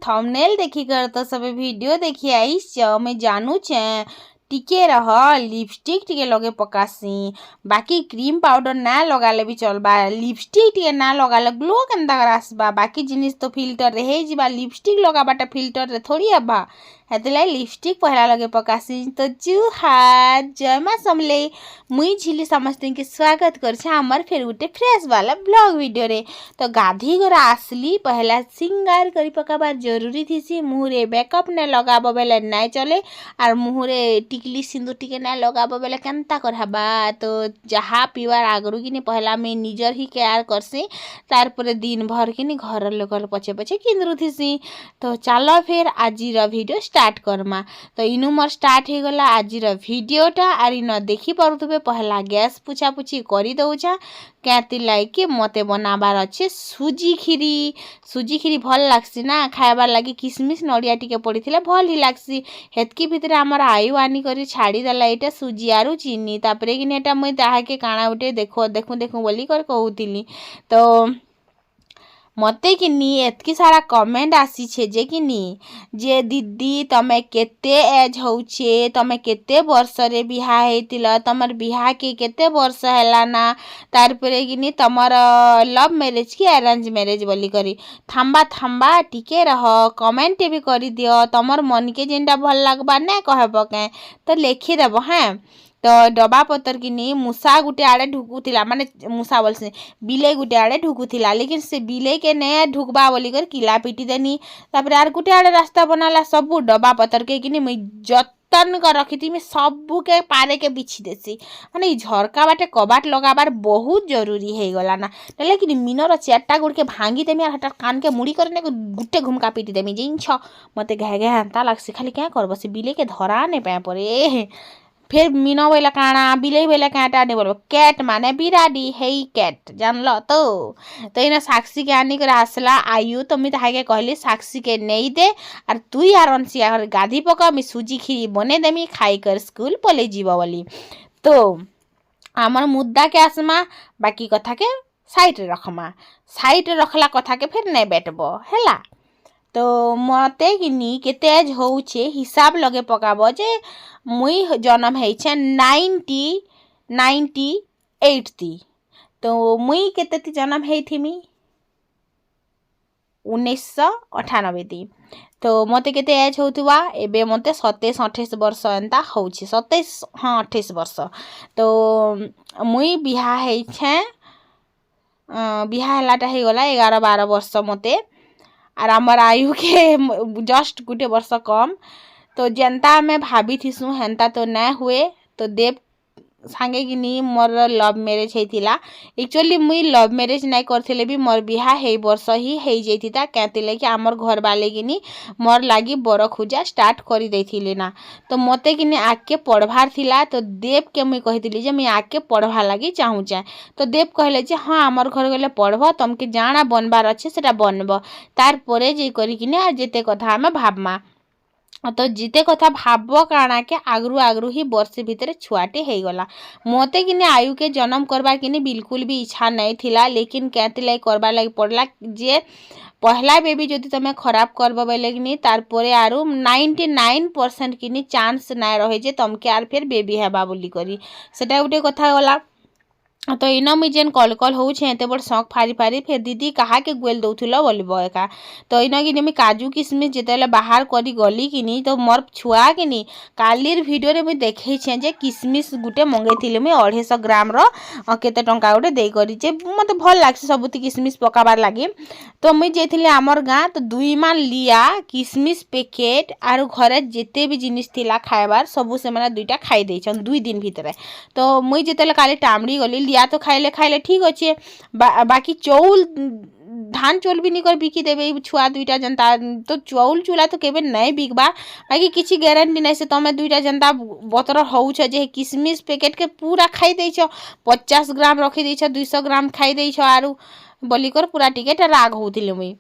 Thumbnail देखी कर तो सब वीडियो देखी आईस मैं जानू छे टिके रह लिपस्टिक टिके लगे पकासी बाकी क्रीम पाउडर ना लगाले भी चलबा लिपस्टिक टिके ना लगाले ग्लो केनता कर आसबा बाकी जिनिस तो फिल्टर रहे जीबा लिपस्टिक लगाबाटा फिल्टर रे थोड़ी आबा हेतलाई लिपस्टिक पहला लगे पकासी तो जुहार जय मां समले मुई झिली समस्त के स्वागत करछे हमर फेर गुटे फ्रेश वाला ब्लॉग वीडियो रे तो गाधी घर आसली पहला सिंगार करी पकाबार जरूरी थीसी मुहरे मेकअप ने लगाबो बेले नाइ चले और मुहरे टिकली सिंदूर टिके ना लगाबो बेले केनता करहाबा तो जहा पीवार आगरु किनी पहला मैं निजर ही केयर करसी तार परे दिन भर किनी घर लोकर पछे पछे किंदरु थीसी तो चलो फिर आजिर वीडियो स्टार्ट करमा तो इनु मोर स्टार्ट हो गला आजिर वीडियोटा आर इन देखि पारुथबे पहला गैस पुछा पुछी करी दउछा कैती लाइक मते बनाबार अच्छे सुजी खीरी भल लागसी ना खाइबार लगी किसमिस नड़िया टिके पड़ीथिले भल ही लागसी हेतकी भितरे हमर आयु आनी करी छाड़ी देला एटा सुजी आरु चीनी तापरे कि एटा मुई ताहाके काଣା उठे देखू बोली कर कहूतिली तो मते किनी एतकी सारा कमेंट आसी छे जे किनी जे दीदी तमे केते एज होउछे तमे केते वर्ष रे बिहा हेतिला तमर बिहा के केते वर्ष हैला ना तार परे किनी तमर लव मैरिज की अरेंज मैरिज बोली करी थांबा टिके रह कमेंट भी करी दियो तमर मन के जेंडा भल लागबा ना कहबो के तो लिखि देबो हां तो डबा पतर किनी मूसा गुटे आड़े ढुकुथिला माने मूसा बोलसे बिले गुटे आड़े ढुकुथिला लेकिन से बिले के ने ढुकबा बोली कर किला पिटी देनी तापर आर गुटे आड़े रास्ता बनाला सब डबा पतर के किनी मैं जतन कर रखी मैं सबू के पारे के बिछि देसी माने झरका बाटे कबाट लगाबार बहुत जरूरी हे गला ना लेकिन मिनर चारटा गुड़ के भांगी देमी और हटार कान के मुड़ी करने गुटे घुमका पिटी देमी जिंछ मते घे हंता लागसी खाली क्या करबो से बिले के धरा ने पे परे फिर मीनो बेला काना बिले बेला काटा नहीं बोलो कैट माने बिराडी हेई कैट जानलो तो इन साक्षी के आनी कर आसला आयु तो मैं ताके कहली साक्षी के नहीं दे और तू यार अनसिया गाधी पका मैं सूजी खीरी बने देमी खाई कर स्कूल पले जीवा बोली तो आमर मुद्दा के आसमा बाकी कथा के साइड रे रखमा साइड रे रखला कथा के फिर नहीं बैठबो हैला तो मते किनी केते एज होउछे हिसाब लगे पकाबो जे मुई जन्म हेछे 98 ती तो मुई केते ती जन्म हेथिमी 1998 ती तो मते केते एज होतुवा एबे मते 27-28 वर्ष एंता होउछे 28 वर्ष तो मुई बिहा हेछे बिहा हलाटा हे गला 11-12 वर्ष मते और आमर आयु के जस्ट गुटे वर्ष कम तो जनता में भाभी थीसु हेन्ता तो ना हुए तो देव सांगे कि मोर लव मैरिज हेतिला एक्चुअली मुई लव मैरिज नहीं करथिले भी मोर बिहा हे वर्ष ही हे जैतिता कहतिले कि आमर घर वाले कि मोर लागी बर खोजा स्टार्ट कर देथिले ना तो मते कि आके पढ़वार थिला तो देव के मुई कहितिली जे मुई आके पढ़वा लागी चाहूचे तो देव कहले जे हाँ आमर घर गले पढ़ब तुमके जाना बनबार अच्छे सेटा बनब तार परे जे करी कि जेते कथा हमें भाबमा तो जिते कथा भाव काना के आगरू ही वर्ष भितर छुआटे हो गला मते कि आयु के जन्म करबार कि बिल्कुल भी इच्छा नहीं थिला लेकिन कहते करबार लगी पड़ला जे पहला बेबी जदि तुम खराब करब बोले कि तार परे आरु 99% कि चांस ना रहे जे तुमके आर फिर बेबी हेबा बोली करी सेटा गोटे कथा गला तो इन मुझे जेन कल होते एत बड़ शौक फारी फिर दीदी कहा के गोल दौल बोलब एका तो इन कि मुझे काजू किसमिश जिते बाहर करी गली कि तो मोर छुआ कि कालीर वीडियो रे मुझे देखे जे किसमिश गुटे मंगई मुझे 250 ग्राम केते टंका गोटे देकर मत भल लगे सबुति किसमिश पकाबार लगी तो मुझे जाइली आमर गाँ तो 2 मान लिया किसमिश पैकेट आर घरे जिते भी जिनिस थिला खाइबार सबू से मैंने 2टा खाई देछन 2 दिन भितर तो मुझे जिते काली टामड़ी गली या तो खाइले ठीक अच्छे बाकी चौल धान चौल भी नहीं कर बिकी देवे छुआ 2टा जनता तो चौल चूल्हा तो केबे नहीं बिकबा बाकी किसी गारंटी नहीं से तुम 2टा जनता बतर होउछ जे किसमिश पैकेट के पूरा खाई देछ 50 ग्राम रखी देछ 200 ग्राम खाई देछ आरु बोलिकर पूरा टिकेट राग होतिले मुई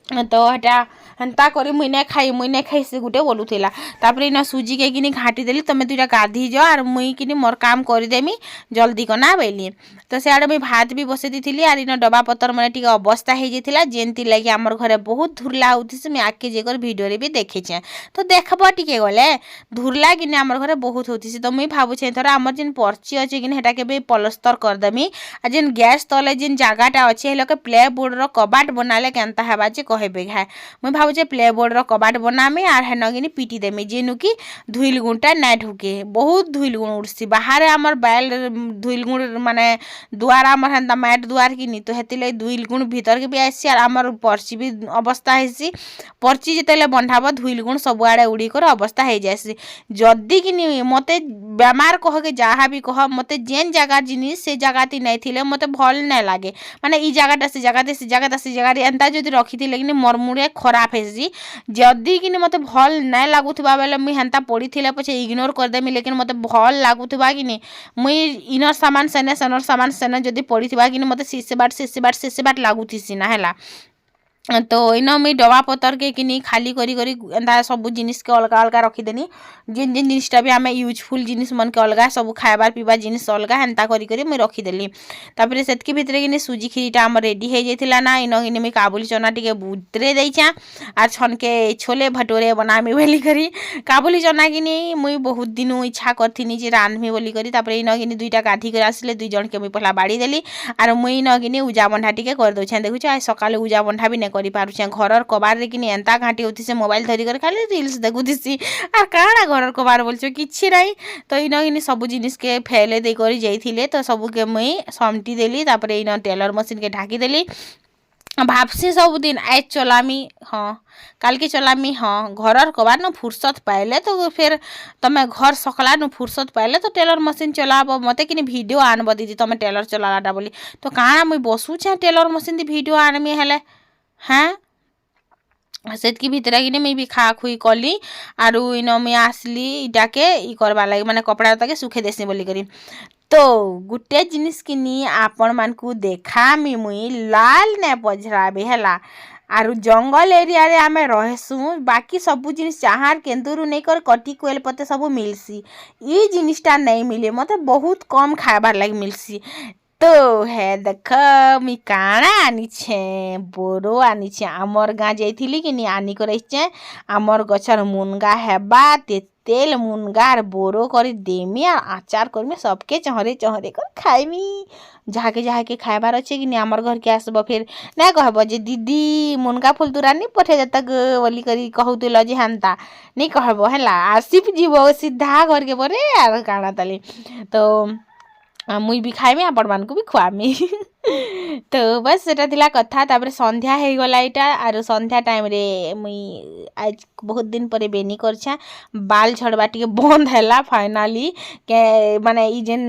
तो हटा हेन्ता करी मुई नहीं खाई से गुटे बोलूला तापर इन सुजी के किनी घाटी देली तुम दुईटा गाधी जाओ और मुई किनी मोर काम करदेमी जल्दी कना बोली तो सियाड़े मुई भात भी बसई दी आर इन डबा पतर मैंने टी अवस्था हो जाता जेमती लगे आमर घरे बहुत धुरला होती मुझे आगे जेकर भिडियो भी देखीचे तो देखब टिके गले धुरला कि आमर घरे बहुत होती तो मुई भावुचे थर आमर जेन पर्ची अच्छे कि हेटा के पलस्तर करदेमी आ जेन गैस तले जेन जगटा अच्छे लोके प्ले बोर्डर कबाट बनाले केनता हेबा जे कहबे घाए मुई भावुचे प्ले बोर्डर कबाट बनामी आर हेनगिनी पिटी देमी जेनु कि धुइल गुणटा ना ढुके बहुत धुइल गुण उड़सी बाहर आमर बैल धुइल गुण माने दुआर आमर हेन्ता मैट दुआर कि तो हेतिले धुइल गुण भीतर के भी आसी आर आमर पर्ची भी अवस्था हेसी पर्ची जेतेले बंधाब धुइल गुण सब आड़े उड़ी कर अवस्था हो जासी जदि कि मते बेमार कह के जहाँ भी कह मते जेन जगह जिनिस से जगह ती नहीं थिले मते भल नहीं लगे माने ई जगहटा से जगह एंता जदि रखी थी लेकिन मोर मुड़े खराब हेसी जदि कि मते भल नहीं लगुवा बेले मुई हेन्ता पड़ी थिले पछे इग्नोर करदेमी लेकिन मते भल लगुवा कि मुई इनर सामान सेने सेनर सामान सेने जदि पड़ी थी कि मते सीसे बाट लगुथी ना है तो इन मुई डबा पतर के किनी खाली करी करी एंता सब जिनिस के अलग अलग रखीदेनी जिन जिन जिनिसटा भी आम यूजफुल जिनिस मन के अलग सब खाइबार पीबार जिनिस अलग हेन्ता करी करी मुई रखीदेली तापर सेतकी भितर कि सुजी खीरीटा आम रेडी हो जाता ना इन कि मुई काबुली चना टिके बुतरे देछा आर छनके छोले भटोरे बनामी बोली करी काबुली चना कि मुई बहुत दिन इच्छा करथिनी जे रांधमी बोली करी तापर इन कि दुईटा काठी कर आसले दुई जन के मुई पहला बाड़ी देली आर मुई इन कि उजा बंधा टिके कर दउछे देखुछ आज सकाले उजा बंधा भी करि पारुछे घर कबार रे कि एंता घाटी होती से मोबाइल धरी कर खाली रील्स देखुथी आर काଣା घर कबार बोलछो किछि नहीं तो इन कि सब जिनिस के फैले दे करी जाइथिले तो सब के मुई समटी देली तापर इन टेलर मशीन के ढाकी देली भाबसी सब दिन आज चलामी हाँ काल के चलामी हाँ घर कबार न फुर्सत पाइले तो फिर तमें घर सकला न फुर्सत पाइले तो टेलर मशीन चलाब मते कि भिडियो आनब दीदी तुम टेलर चलालाटा बोली तो काଣା मुई बसुछे टेलर मशीन दी भिडियो आनमी हेले हाँ सेतकी भितर कि मुई भी खा खुई कली आरु इन मुई आसली इटा के इ करवा लगे माने कपड़ा ताके सुखे देसी बोली करी तो गुटे जिनिस किनी आपण मानकू देखामी मुई लाल ने पझराबे हैला आरु जंगल एरिया रे आमे रहसु बाकी सब जिनिस चाहार केंदुरु नहीं कर कटी कोयल पते सब मिलसी ई जिनिसटा नहीं मिले मते बहुत कम खाबार लाग मिलसी तो है देख मुई काଣା आनिछे बोरो आनिछे आमर गाँ जाइथिली कि नी आनी करछे आमर गछर मुनगा हेबा तेल मुनगार बोरो करी देमी आ आचार करमी सबके चहरे चहरे कर खाइमी जहाँ के खाइबार अच्छे कि आमर घर के आसब फिर ना कहब जे दीदी मुनगा फूल तुरा नहीं पठे जाता बोली करी कहूतिल जे हेन्ता नहीं कहब है आसिफ जीव सीधा घर के बरे आर काଣା ताली तो मुई भी खाइमी आपण मान को भी खुआमी तो बस सेटा थिला कथा तापर संध्या हो गला इटा आर संध्या टाइम रे मुई आज बहुत दिन पर बेनी करछा बाल झड़बा टिके बंद हैला फाइनली के माने ई जेन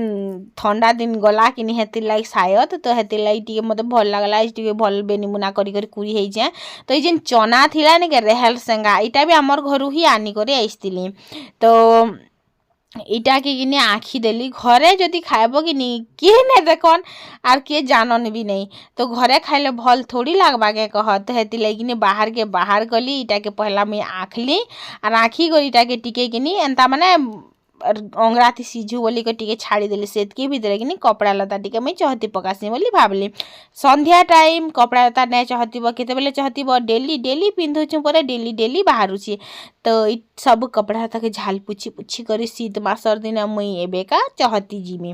ठंडा दिन गला कि हेति लाइक शायद तो हेति लाइक टिके मते भल लागला टिके भल बेनी मुना करी करी कुरी हेइ जे तो ई जेन चना थिला ने के रेहल सेंगा इटा भी हमर घरु ही आनी करे आइसतिली तो इटा के किने आखी देली घरे जदि खाइब कि किए नहीं देखन आर किए जानन भी नहीं तो घरे खाइले भल थोड़ी लागबा के कहत हेति लगिने बाहर के बाहर गली इटा के पहला मुई आखली आर आखी गली इटा के टिके किनी एंता माने अंगराती सीझू बोली के टिके छाड़ी देली सेतकी भितर कि कपड़ा लता टिके मुई चहती पकासी बोली भाबली संध्या टाइम कपड़ा लता नहीं चहतीब केतेबेले चहतीब डेली डेली पिंधुछु पर डेली डेली बाहरुछि तो सब कपड़ा लता के झाल पुछी पुछी करी शीत मासर दिन मुई एबेका चहती जिमी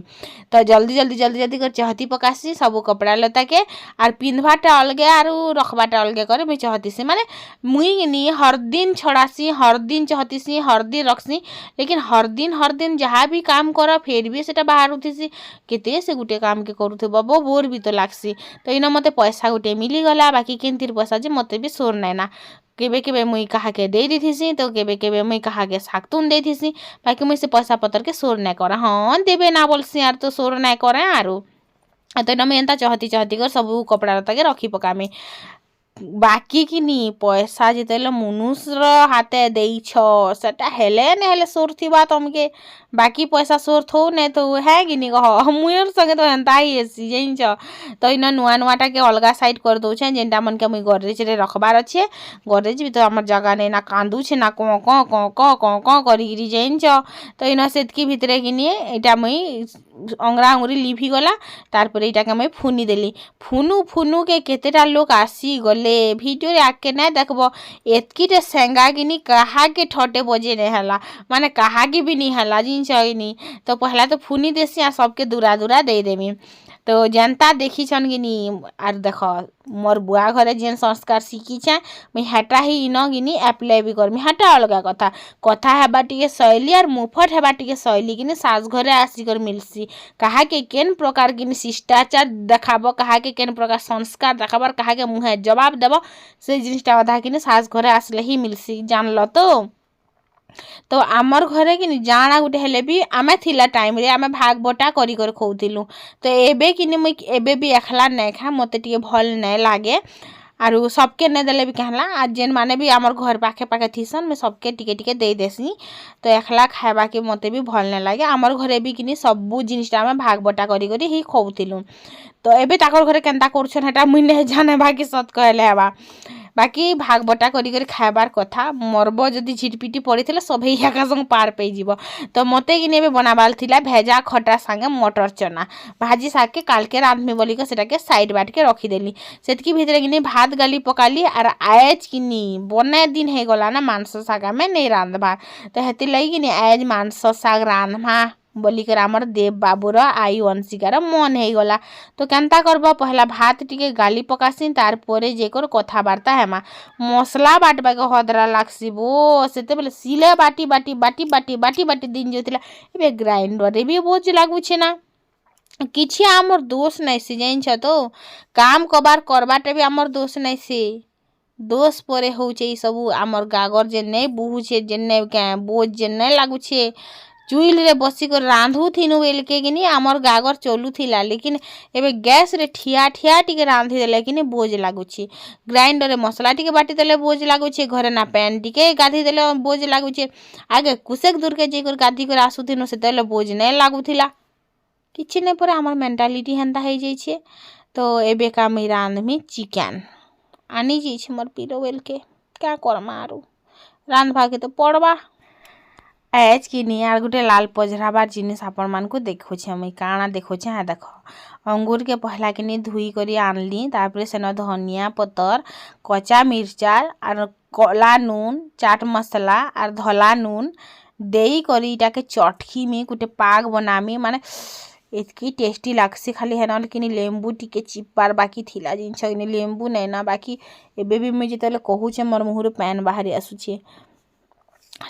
तो जल्दी जल्दी जल्दी जल्दी कर चहती पकासी सब कपड़ा लता के आर पिंधबाटा अलगे आरु रखबाटा अलगे करे मुई चहतीसी माने मुई नी हर दिन छड़ासी हर दिन चहतीसी हर दिन रखसी लेकिन हर दिन जहाँ भी काम कर फिर भी सेटा बाहर उठीसी केते से गुटे काम के करूथबो बोर भी तो लागसी तो इन मते पैसा गुटे मिली गला बाकी केनतिर पैसा जे मते भी सोर नै ना केबे केबे मुई कहा के दे दीथीसी तो केबे केबे मुई कहा के सागतुन दे दीथीसी बाकी मुई से पैसा पतर के सोर नै कर हाँ देबे ना बोलसी यार तो सोर नै करे आरो तो इन मैं एंता चहती चहती कर सब कपड़ा लता के रखी पकामी ବାକି କିନି ପଇସା ଯେତେବେଳେ ମନୁଷ୍ୟର ହାତେ ଦେଇଛ ସେଟା ହେଲେ ନେ ହେଲେ ସୋର୍ ଥିବା ତମକେ ବାକି ପଇସା ସୋର୍ ଥଉ ନେ ଥଉ ହେ କିନି କହ ମୁଇଁର ସଙ୍ଗେ ତ ହେନ୍ତା ହି ହେସି ଜାଣିଛ। ତ ଇନ ନୂଆ ନୂଆଟାକେ ଅଲଗା ସାଇଡ୍ କରିଦେଉଛେ ଯେନ୍ଟା ମନକେ ମୁଇଁ ଗଡ଼ରେଜ୍ରେ ରଖବାର୍ ଅଛେ। ଗଡ଼ରେଜ୍ ବି ତ ଆମର ଜାଗା ନେଇ ନା କାନ୍ଦୁଛେ ନା କଁ କରିକିରି ଜାଣିଛ। ତ ଇନ ସେତ୍କି ଭିତରେ କିନି ଏଇଟା ମୁଇଁ ଅଙ୍ଗରା ଅଙ୍ଗୁରି ଲିଭି ଗଲା। ତାରପରେ ଏଇଟାକେ ମୁଇଁ ଫୁନି ଦେଲି ଫୁନୁକେ କେତେଟା ଲୋକ ଆସିଗଲେ ଭିଡ଼ିଓରେ ଆଗକେ ନାଇଁ ଦେଖବ ଏତ୍କିଟେ ସେଙ୍ଗା କିନି କାହାକେ ଠଟେ ବଜେ ନାଇଁ ହେଲା ମାନେ କାହାକେ ବି ନି ହେଲା ଜିନିଷ କିନି। ତ ପହଲା ତ ଫୁନି ଦେସି ଆଉ ସବକେ ଦୂରା ଦୂରା ଦେଇଦେମି। ତ ଯେନ୍ତା ଦେଖିଛନ୍ କିନି ଆର୍ ଦେଖ ମୋର୍ ବୁଆ ଘରେ ଯେନ୍ ସଂସ୍କାର ଶିଖିଛେଁ ମୁଇଁ ହେଟା ହିଁ ଇନ କିନି ଆପ୍ଲାଏ ବି କରମି। ହେଟା ଅଲଗା କଥା ହେବା ଟିକେ ଶୈଳୀ ଆର୍ ମୁଫଟ୍ ହେବା ଟିକେ ଶୈଳୀ କିନି ଶାଶ୍ ଘରେ ଆସିକରି ମିଲ୍ସି। କାହାକେ କେନ୍ ପ୍ରକାର କିନି ଶିଷ୍ଟାଚାର ଦେखाବ କାହାକେ କେନ୍ ପ୍ରକାର ସଂସ୍କାର ଦେखाବାର କାହାକେ ମୁହେଁ ଜବାବ ଦେବ ସେ ଜିନିଷଟା ଅଧା କିନି ଶାଶ୍ ଘରେ ଆସିଲେ ହିଁ ମିଲ୍ସି ଜାଣିଲ ତ ଆମର୍ ଘରେ କିନି ଜାଣା ଗୋଟେ ହେଲେ ବି ଆମେ ଥିଲା ଟାଇମ୍ରେ ଆମେ ଭାଗ ବଟା କରି ଖାଉଥିଲୁ। ତ ଏବେ କିନି ମୁଇଁ ଏବେ ବି ଏଖଲା ନାଇଁ ଖାଏ ମୋତେ ଟିକେ ଭଲ୍ ନାଇଁ ଲାଗେ ଆରୁ ସବକେ ନାଇଁ ଦେଲେ ବି କାହେଲା ଆର୍ ଯେନ୍ ମାନେ ବି ଆମର୍ ଘର ପାଖେ ପାଖେ ଥିସନ୍ ମୁଇଁ ସବକେ ଟିକେ ଟିକେ ଦେଇଦେସି। ତ ଏଖଲା ଖାଇବାକେ ମୋତେ ବି ଭଲ୍ ନାଇଁ ଲାଗେ। ଆମର୍ ଘରେ ବି କିନି ସବୁ ଜିନିଷଟା ଆମେ ଭାଗ ବଟା କରି ହିଁ ଖାଉଥିଲୁ। ତ ଏବେ ତାକର୍ ଘରେ କେନ୍ତା କରୁଛନ୍ ହେଟା ମୁଇଁ ନାଇଁ ଜାନେ ବାକି ସତ୍ କହିଲେ ହେବା। ବାକି ଭାଗ ବଟା କରି ଖାଇବାର୍ କଥା ମର୍ବ ଯଦି ଝିଟପିଟି ପଡ଼ିଥିଲେ ସଭେ ଏକା ସାଙ୍ଗେ ପାର ପେଇଯିବ। ତ ମୋତେ କିନି ଏବେ ବନାବାର୍ ଥିଲା ଭେଜା ଖଟା ସାଙ୍ଗେ ମଟର ଚନା ଭାଜି ଶାଗକେ କାଲକେ ରାନ୍ଧମି ବୋଲିକି ସେଟାକେ ସାଇଡ୍ ବାଟକେ ରଖିଦେଲି। ସେତ୍କି ଭିତରେ କିନି ଭାତ ଗାଲି ପକାଲି ଆର୍ ଆଏଜ୍ କିନି ବନେ ଦିନ ହେଇଗଲା ନା ମାଂସ ଶାଗ ଆମେ ନେଇ ରାନ୍ଧବା। ତ ହେଥିର୍ଲାଗି କିନି ଆଏଜ୍ ମାଂସ ଶାଗ ରାନ୍ଧମା ବୋଲିକରି ଆମର ଦେବ ବାବୁର ଆଇ ଅଂଶିକାର ମନ ହେଇଗଲା। ତ କେନ୍ତା କରବ ପହଲା ଭାତ ଟିକେ ଗାଲି ପକାସି ତାରପରେ ଯେକର କଥାବାର୍ତ୍ତା ହେମା। ମସଲା ବାଟବାକେ ହଦରା ଲାଗ୍ସି ବୋ ସେତେବେଲେ ସିଲେ ବାଟି ବାଟି ବାଟି ବାଟି ବାଟି ବାଟି ଦିନ ଯାଉଥିଲା ଏବେ ଗ୍ରାଇଣ୍ଡରରେ ବି ବୋଝ ଲାଗୁଛେ ନା। କିଛି ଆମର୍ ଦୋଷ ନାଇଁସି ଜାଣିଛ ତ କାମ କରବାଟା ବି ଆମର୍ ଦୋଷ ନାଇଁସି। ଦୋଷ ପରେ ହଉଛେ ଏଇ ସବୁ ଆମର୍ ଗାଗର ଯେନ୍ ନାଇଁ ବୁହୁଛେ ଯେନ୍ ନାଇଁ ବୋଝ ଯେନ୍ ନାଇଁ ଲାଗୁଛେ ଚୁଇଲରେ ବସିକରି ରାନ୍ଧୁଥିନୁ ବେଲକେ କିନି ଆମର୍ ଗାଗର ଚଲୁଥିଲା ଲେକିନ୍ ଏବେ ଗ୍ୟାସ୍ରେ ଠିଆ ଠିଆ ଟିକେ ରାନ୍ଧିଦେଲେ କିନି ବୋଝ ଲାଗୁଛି। ଗ୍ରାଇଣ୍ଡରରେ ମସଲା ଟିକେ ବାଟି ଦେଲେ ବୋଝ ଲାଗୁଛେ ଘରେ ନା ପ୍ୟାନ୍ ଟିକେ ଗାଧି ଦେଲେ ବୋଝ ଲାଗୁଛେ। ଆଗେ କୁସେକ ଦୂରକେ ଯାଇକରି ଗାଧି କରି ଆସୁଥିନୁ ସେତେବେଲେ ବୋଝ ନାଇଁ ଲାଗୁଥିଲା। କିଛି ନାଇଁ ପରେ ଆମର୍ ମେଣ୍ଟାଲିଟି ହେନ୍ତା ହେଇଯାଇଛେ। ତ ଏବେକା ମୁଇଁ ରାନ୍ଧମି ଚିକେନ୍ ଆନି ଯାଇଛେ ମୋର୍ ପିର ବେଲକେ क्या କର୍ମା ଆରୁ ରାନ୍ଧବାକେ ତ ପଡ଼ବା। ଆଏଜ୍ କିନି ଆର୍ ଗୋଟେ ଲାଲ ପଜରାବାର ଜିନିଷ ଆପଣମାନଙ୍କୁ ଦେଖୁଛେ ମୁଇଁ କାଣା ଦେଖୁଛେ ହେ ଦେଖ ଅଙ୍ଗୁରକେ ପହଲା କିନି ଧୁଇ କରି ଆଣଲି ତାପରେ ସେନ ଧନିଆ ପତର କଚା ମିର୍ଚା ଆର୍ କଲା ନୁନ୍ ଚାଟ ମସଲା ଆର୍ ଧଲା ନୁନ୍ ଦେଇ କରି ଇଟାକେ ଚଟକିମି ଗୋଟେ ପାଗ ବନାମି ମାନେ ଏତ୍କି ଟେଷ୍ଟି ଲାଗ୍ସି ଖାଲି ହେନଲ୍ କିନି ଲେମ୍ବୁ ଟିକେ ଚିପାର ବାକି ଥିଲା ଜିନିଷ କିନି ଲେମ୍ବୁ ନାଇଁ ନା ବାକି ଏବେ ବି ମୁଇଁ ଯେତେବେଲେ କହୁଛେ ମୋର୍ ମୁହଁରୁ ପାନ୍ ବାହାରି ଆସୁଛେ।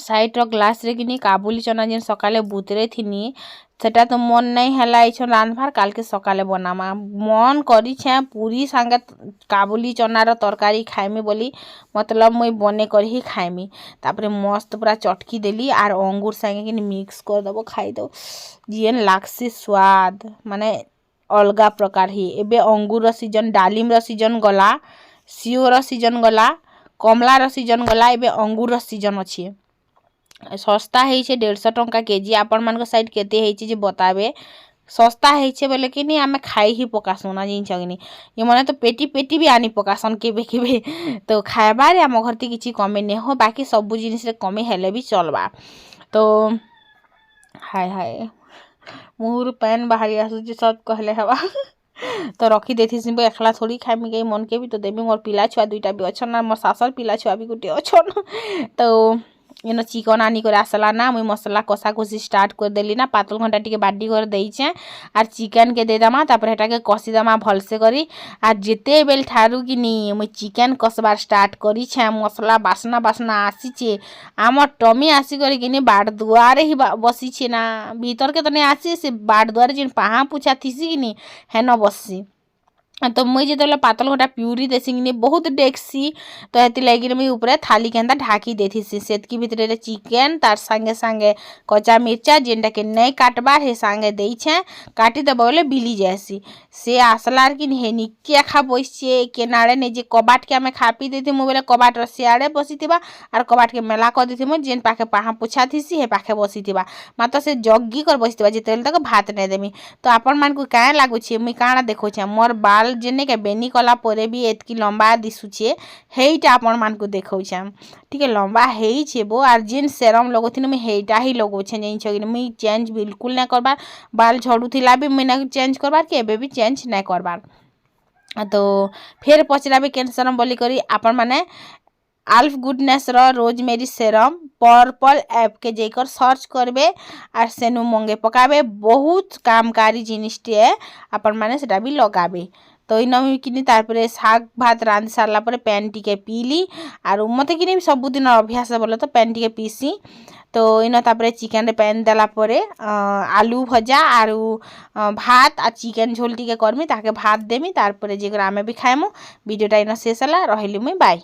ସାଇଡ଼ର ଗ୍ଲାସ୍ରେ କିନି କାବୁଲି ଚନା ଯେନ୍ ସକାଳେ ବୁତରେଇ ଥିନି ସେଟା ତ ମନ ନାଇଁ ହେଲା ଏଇଛନ୍ ରାନ୍ଧବାର୍ କାଲକେ ସକାଳେ ବନାମା ମନ କରିଛେଁ ପୁରୀ ସାଙ୍ଗେ କାବୁଲି ଚନାର ତରକାରୀ ଖାଇମି ବୋଲି ମତଲବ ମୁଇଁ ବନେଇ କରି ହିଁ ଖାଇମି। ତାପରେ ମସ୍ତ ପୁରା ଚଟକି ଦେଲି ଆର୍ ଅଙ୍ଗୁର ସାଙ୍ଗେ କିନି ମିକ୍ସ କରିଦେବ ଖାଇଦେବ ଯେନ୍ ଲାଗ୍ସି ସ୍ୱାଦ ମାନେ ଅଲଗା ପ୍ରକାର ହି। ଏବେ ଅଙ୍ଗୁରର ସିଜନ୍ ଡାଲିମର ସିଜନ୍ ଗଲା ସିଓର ସିଜନ୍ ଗଲା କମଲାର ସିଜନ୍ ଗଲା ଏବେ ଅଙ୍ଗୁରର ସିଜନ୍ ଅଛି। ଶସ୍ତା ହେଇଛେ 150 ଟଙ୍କା କେଜି ଆପଣମାନଙ୍କ ସାଇଡ୍ କେତେ ହେଇଛି ଯେ ବତାବେ। ଶସ୍ତା ହେଇଛେ ବୋଲେ କିନି ଆମେ ଖାଇ ହିଁ ପକାସୁଁ ନା ଜିନିଷ କିନି ଏମାନେ ତ ପେଟି ପେଟି ବି ଆନି ପକାସନ୍ କେବେ କେବେ। ତ ଖାଇବାରେ ଆମ ଘରତି କିଛି କମି ନେଇ ହୋ ବାକି ସବୁ ଜିନିଷରେ କମି ହେଲେ ବି ଚଲବା। ତ ହାଏ ହାଏ ମୁହଁରୁ ପାନ୍ ବାହାରି ଆସୁଛି ସତ୍ କହିଲେ ହେବା। ତ ରଖି ଦେଇଥିସି ଏଖଲା ଥୋଡ଼ି ଖାଇମି କେହି ମନକେ ବି ତ ଦେମି ମୋର୍ ପିଲା ଛୁଆ ଦୁଇଟା ବି ଅଛନ୍ ନା ମୋର୍ ଶାଶର ପିଲା ଛୁଆ ବି ଗୋଟେ ଅଛନ୍। ତ ଏନ ଚିକନ୍ ଆନିକରି ଆସଲା ନା ମୁଇଁ ମସଲା କଷା କଷି ଷ୍ଟାର୍ଟ କରିଦେଲି ନା ପାତଲ ଘଣ୍ଟା ଟିକେ ବାଡ଼ି କରି ଦେଇଛେଁ ଆର୍ ଚିକେନ୍କେ ଦେଇଦେମା ତାପରେ ହେଟାକେ କଷିଦେମା ଭଲସେ କରି ଆର୍ ଯେତେବେଲେ ଠାରୁ କିନି ମୁଇଁ ଚିକେନ୍ କଷବାର ଷ୍ଟାର୍ଟ କରିଛେଁ ମସଲା ବାସ୍ନା ବାସ୍ନା ଆସିଛେ ଆମର୍ ଟମି ଆସିକରି କିନି ବାଡ଼ ଦୁଆରେ ହିଁ ବସିଛେ ନା ଭିତରକେ ତ ନାଇଁ ଆସି ସେ ବାଡ଼ ଦୁଆରେ ଯେନ୍ ପାହାଁ ପୁଛା ଥିସି କିନି ହେନ ବସି तो मुई जो पातल घटा प्यूरी देसी कि बहुत डेक्सी तो हेती लगी मुई ऊपर थाली के ढाकी देथीसी सेतकी भितर चिकेन तार संगे संगे कच्चा मिर्चा जेनटा के नहीं काटबार हे संगे देछे काटी देव बोले बिली जासी से आसलार कि हे निके खा बसछे केनाड़े नहीं जे कबाट के आमे खापी देती मु बोले कबाट सियाड़े बसी आर कबाट के मेला कर देती जेन पाखे पाहा पोछा थीसी हे पाखे बसी मात्र से जग्गी कर बसी जिते तक भात नहीं देमी तो आपण मान को क्या लगुचे मुई काଣା देखुचे मोर बाल जेने के बेनी कला परे भी एतकी लंबा दिशुचे हेईटा आपण मान को देखौछे ठीक है लंबा हेईछे बो आर जेन सेरम लगोथिन मुई हेईटा ही लगोछे जइछ कि मुई चेंज बिल्कुल ना करबार बाल झड़ुथिला भी मुई ना चेंज करबार के एबे भी चेंज ना करबार तो फिर पचराबे केन सेरम बोली करी आपण माने Alps goodness rosemary serum purple app के जेकर सर्च करबे आर सेनु मंगे पकाबे बहुत कामकारी जिनिसटे आपण माने सेटा भी लगाबे तो इन कि तारपरे शाग भात रांधि सारा पर पैन टिके पीली आर मत कि सबुदिन अभ्यास बोले तो पैन टिके पीसी तो इन तापरे चिकेन रे पैन देला परे आलू भजा आरु भात आ चिकेन झोल टिके करमी ताके भात देमी तारपरे जेकर आमे भी खाएमु वीडियोटा इन शेष हला रहिली मुई बाय।